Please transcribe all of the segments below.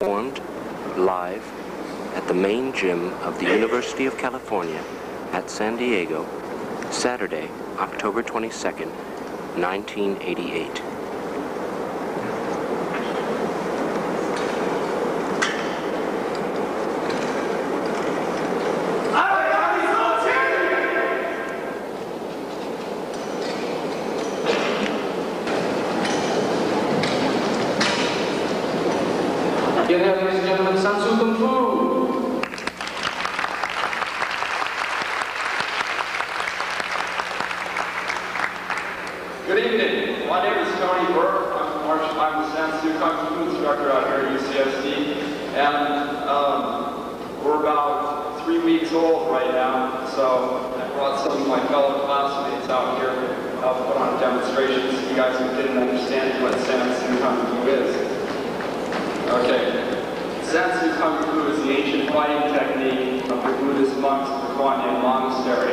performed live at the main gym of the University of California at San Diego, Saturday, October 22nd, 1988. Get here, ladies and gentlemen, SanSoo Demo. Good evening. My name is Tony Buhr. I'm the SanSoo Demo instructor out here at U.C.S.D. And we're about 3 weeks old right now. So I brought some of my fellow classmates out here to put on a demonstration so you guys can get an understanding what SanSoo Demo is. Okay. SanSoo Demo is the ancient fighting technique of the Buddhist monks of the Kuan Yin Monastery.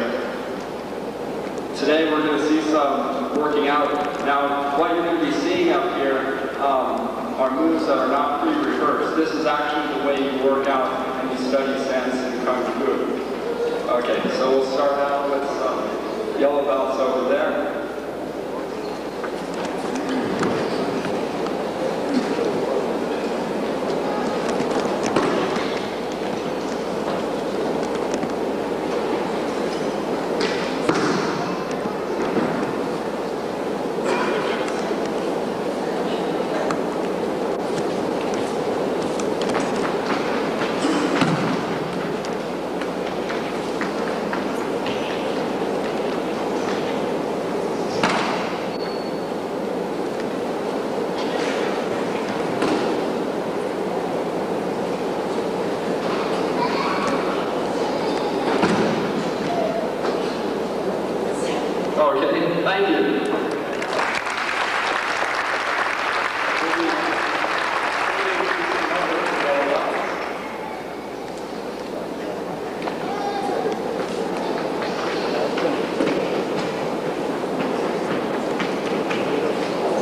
Today we're going to see some working out. Now, what you're going to be seeing up here are moves that are not pre-rehearsed. This is actually the way you work out and you study SanSoo Demo. Okay, so we'll start out with some yellow belts over there. Okay, thank you.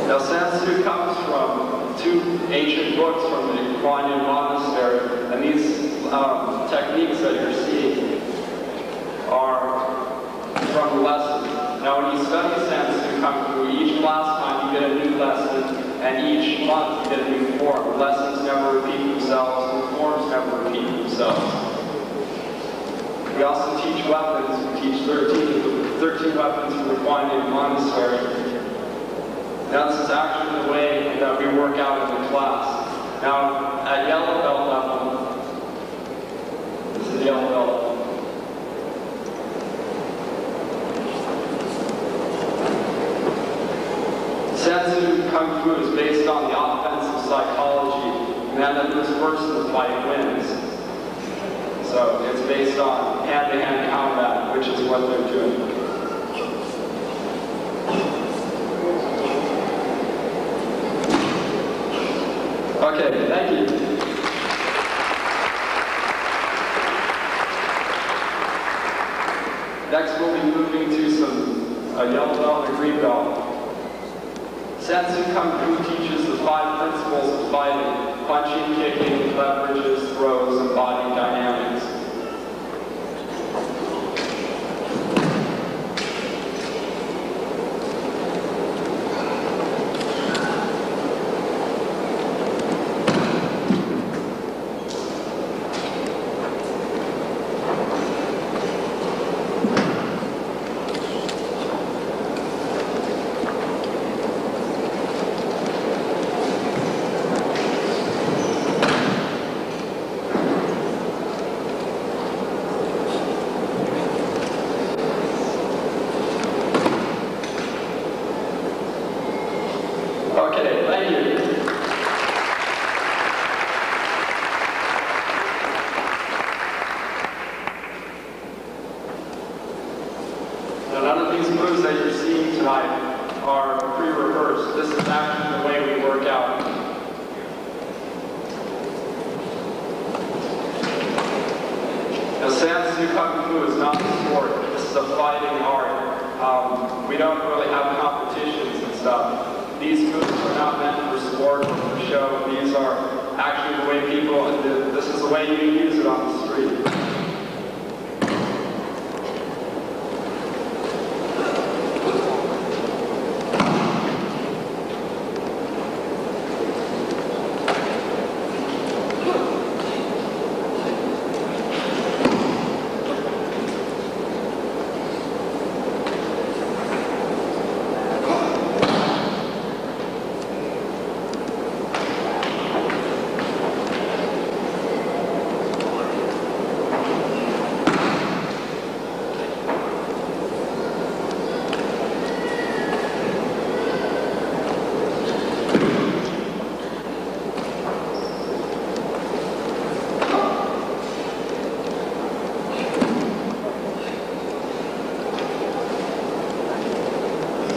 Now, SanSoo comes from two ancient books from the Kuan Yin Monastery, and these techniques that you're seeing are from lessons. Now, when you study SanSoo Demo, each class time you get a new lesson, and each month you get a new form. Lessons never repeat themselves, and forms never repeat themselves. We also teach weapons. We teach 13 weapons from the Kuan Yin Monastery. Now, this is actually the way that we work out in the class. Now, at yellow belt level, this is yellow belt level. SanSoo Demo is based on the offensive psychology, and that moves first in the fight wins. So it's based on hand-to-hand combat, which is what they're doing. Okay, thank you. Next we'll be moving to some yellow belt and green belt. SanSoo Demo teaches the 5 principles of fighting: punching, kicking, leverages, throws, and body dynamics. Okay, thank you. Now, none of these moves that you're seeing tonight are pre-rehearsed. This is actually the way we work out. Now, SanSoo Demo is not a sport. This is a fighting art. We don't really have competitions and stuff. These moves are not meant for sport or for show. These are actually the way people the way you use it on the street.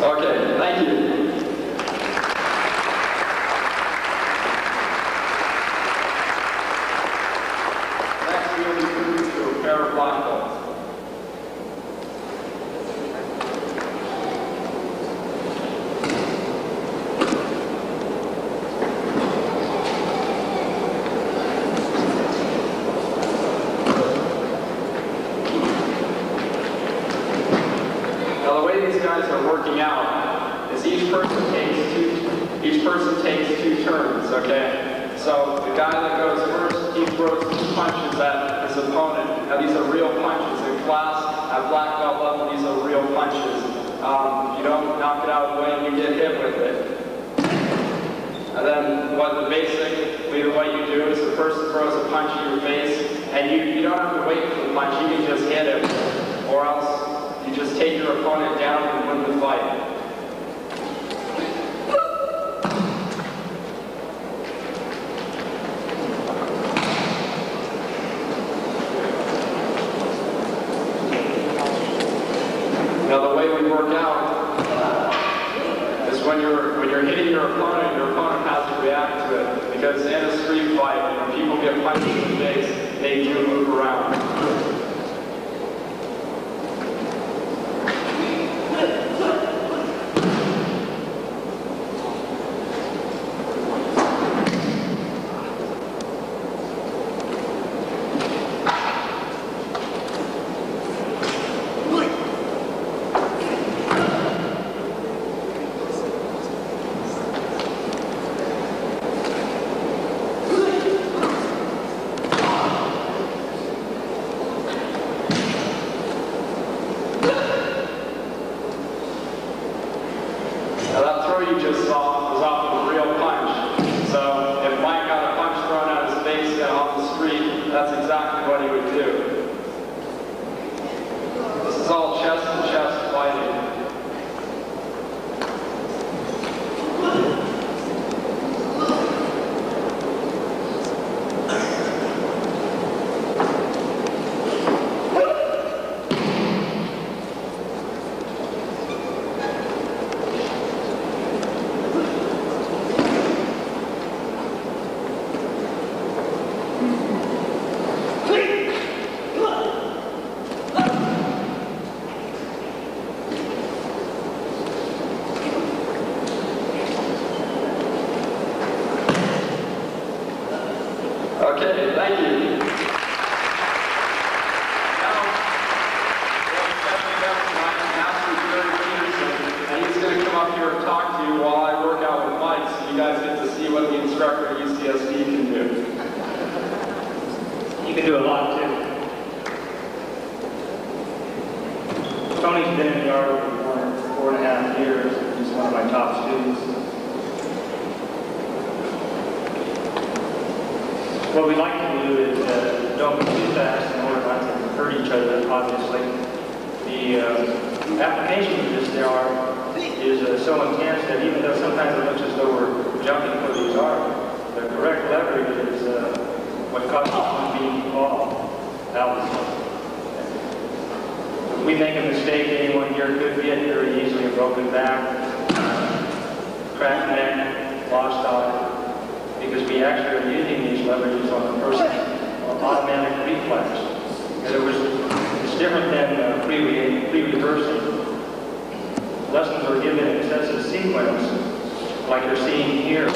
Okay, thank you. Next, we'll be moving to a pair of black belts. Now, the way these guys are working out is each person takes two turns, okay? So the guy that goes first, he throws 2 punches at his opponent. Now these are real punches. In class, at black belt level, these are real punches. You don't knock it out of the way and you get hit with it. And then basically the way you do it is the person throws a punch in your face, and you don't have to wait for the punch, you can just hit him, or else you just take your opponent down and win the fight. Now the way we work out is when you're hitting your opponent has to react to it. Because in a street fight, when people get punched in the face, they do move around. Now that throw you just saw was off of a real punch. So if Mike got a punch thrown at his face on the street, that's exactly what he would do. This is all chest to chest fighting. Okay, thank you. Now, and he's going to come up here and talk to you while I work out with Mike, so you guys get to see what the instructor at U.C.S.D can do. You can do a lot too. Tony's been in the yard for 4.5 years. He's one of my top students. What we like to do is don't go too fast in order not to hurt each other, obviously. The application of this is so intense that even though sometimes it looks as though we're jumping for the arm, the correct leverage is what causes one being fall out. If we make a mistake, anyone here could get very easily a broken back, cracked neck, lost eye. Because we actually are using these leverages on the person's automatic reflex. It's different than pre-rehearsing. Lessons are given in excessive sequence, like you're seeing here.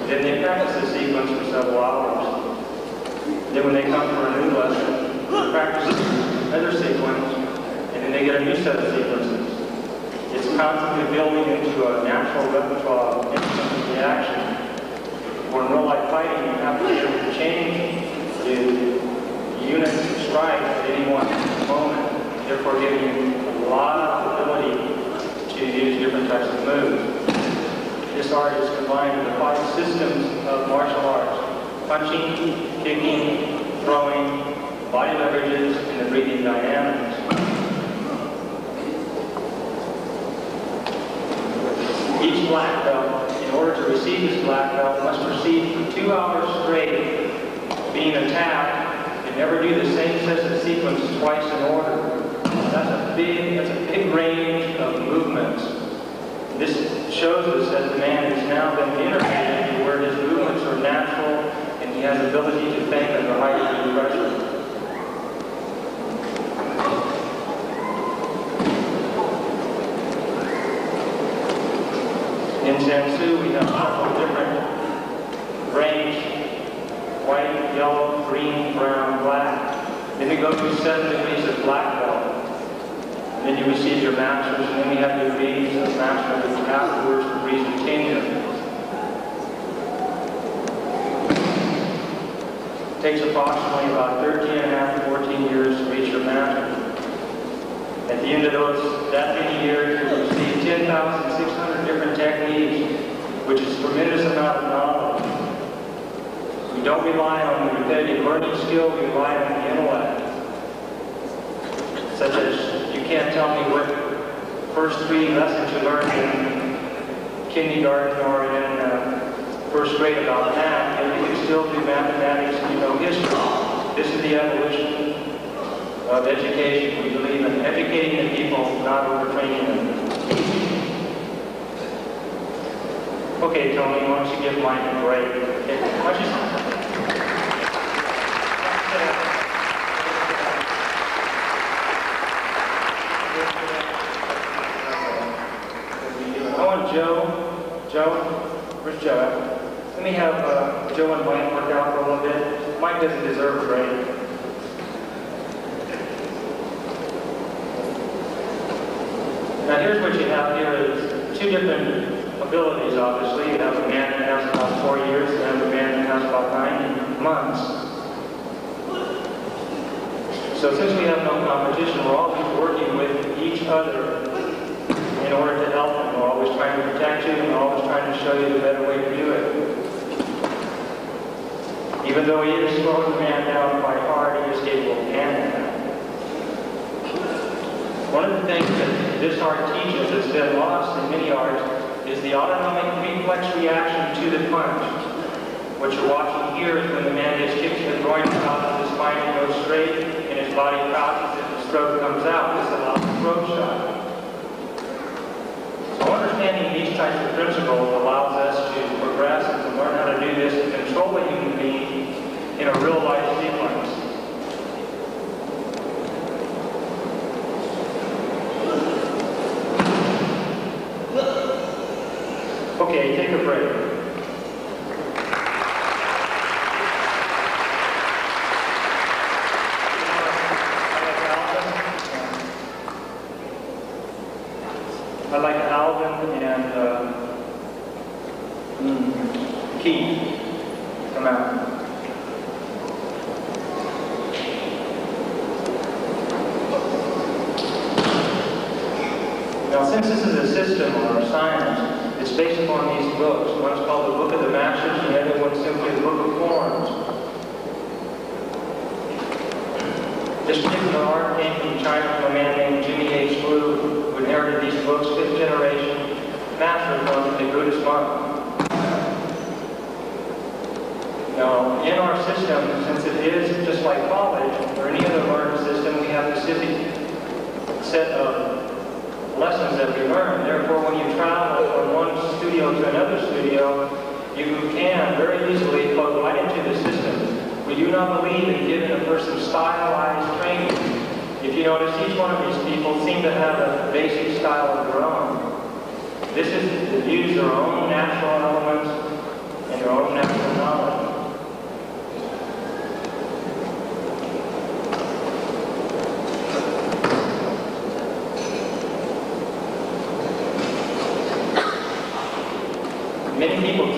Then they practice the sequence for several hours. Then when they come for a new lesson, they practice another sequence, and then they get a new set of sequences. It's constantly building into a natural repertoire of instant reaction. For in real-life fighting, you have to be able to change the units of strike at any one moment, therefore giving you a lot of ability to use different types of moves. This art is combined with the 5 systems of martial arts: punching, kicking, throwing, body leverages, and the breathing dynamics. Each black belt, in order to receive this black belt, must proceed for 2 hours straight, being attacked, and never do the same set of sequences twice in order. That's a big range of movements. This shows us that the man has now been integrated to where his movements are natural and he has the ability to think under high degree pressure. In SanSoo, we have several different range: white, yellow, green, brown, black. Then we go through 7 degrees of black belt. Then you receive your masters, and then we have degrees of master afterwards, degrees of tenure. It takes approximately about 13 and a half to 14 years to reach your master. At the end of that many years, you will receive 10,600 different techniques, which is a tremendous amount of knowledge. We don't rely on the repetitive learning skill, we rely on the intellect. Such as, you can't tell me what first 3 lessons you learned in kindergarten or in first grade about math, and you can still do mathematics and you know history. This is the evolution of education. We believe in educating the people, not overtraining them. Okay, Tony, why don't you give Mike a break? Okay, why don't you... I want Joe, where's Joe at? Let me have Joe and Mike work out for a little bit. Mike doesn't deserve a break. Now here's what you have here is 2 different abilities, obviously. You have a man that has about 4 years, and you have a man that has about 9 months. So since we have no competition, we're always working with each other in order to help them. We're always trying to protect you, and we're always trying to show you the better way to do it. Even though he is slowing the man down quite hard, he is capable of handling that. One of the things that this art teaches that's been lost in many arts is the autonomic reflex reaction to the punch. What you're watching here is when the man gets kicked in the groin, the top of his spine goes straight, and his body crouches and his throat comes out. This allows a throat shot. So understanding these types of principles allows us to progress and to learn how to do this to control a human being in a real-life sequence. Okay, take a break. I'd like Alvin and Keith come out. Now, since this is a system or a science, it's based upon these books. One's called the Book of the Masters, and the other one's simply the Book of Forms. This particular art came from China from a man named Jimmy H. Buhr, who inherited these books, 5th generation, master from the Buddhist monk. Now, in our system, since it is just like college or any other learning system, we have a specific set of lessons that we learn. Therefore, when you travel from one studio to another studio, you can very easily plug right into the system. We do not believe in giving a person stylized training. If you notice, each one of these people seem to have a basic style of their own. This is to use their own natural elements and their own natural knowledge.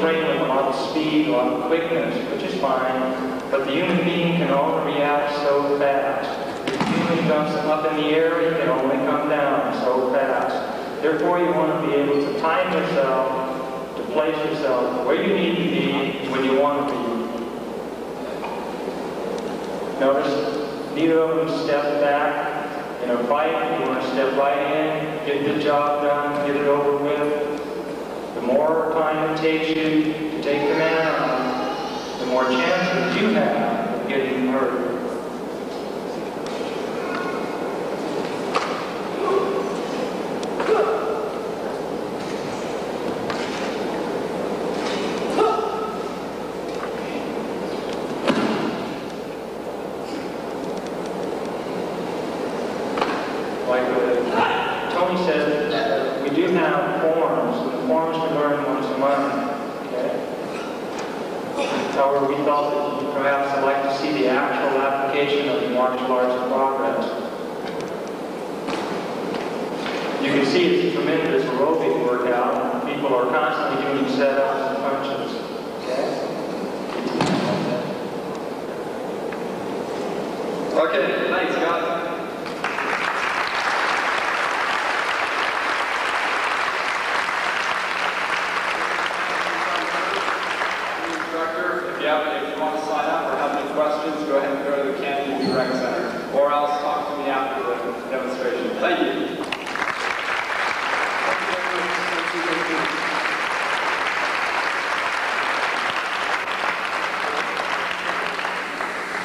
train with a lot of speed, a lot of quickness, which is fine, but the human being can only react so fast. If the human jumps up in the air, he can only come down so fast. Therefore, you want to be able to time yourself, to place yourself where you need to be when you want to be. Notice, neither of them step back. In a fight, you want to step right in, get the job done, get it over with. The more time it takes you to take the man on, the more chances you have of getting hurt. Tony said, we do have forms, and the forms we learn once a month. Okay? However, we felt that you perhaps would like to see the actual application of the martial arts progress. You can see it's a tremendous aerobic workout. People are constantly doing setups and punches. Okay, thanks, guys. If you want to sign up or have any questions, go ahead and go to the Canyon Direct Center, or else talk to me after the demonstration. Thank you.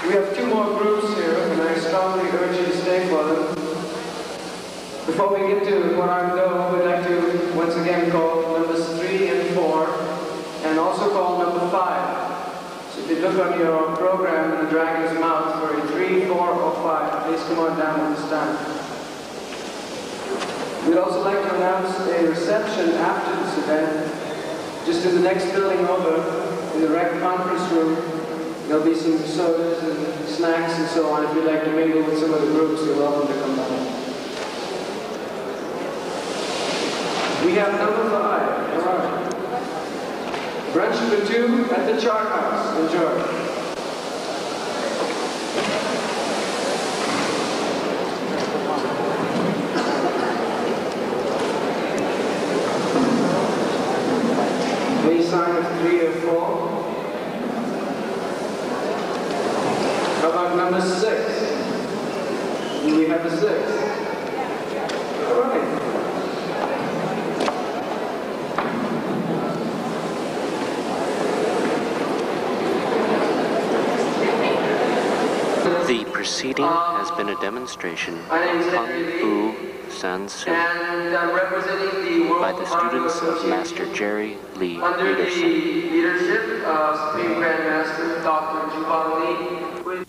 We have two more groups here, and I strongly urge you to stay for them. Before we get to what I'm doing, we'd like to once again call numbers 3 and 4, and also call number 5. So if you look on your program in the Dragon's Mouth for a 3, 4, or 5, please come on down at this time. We'd also like to announce a reception after this event, just in the next building over, in the rec conference room. There'll be some sodas and snacks and so on. If you'd like to mingle with some of the groups, you're welcome to come down. We have number 5. All right. Brunch for 2 at the Chart House. Enjoy. Any sign of 3 or 4? How about number 6? Do we have a 6? All right. The proceeding has been a demonstration of Kung Fu SanSoo by the students of Master Jerry Lee Under Peterson. the leadership of Supreme Grand Master Dr. Jubal Lee.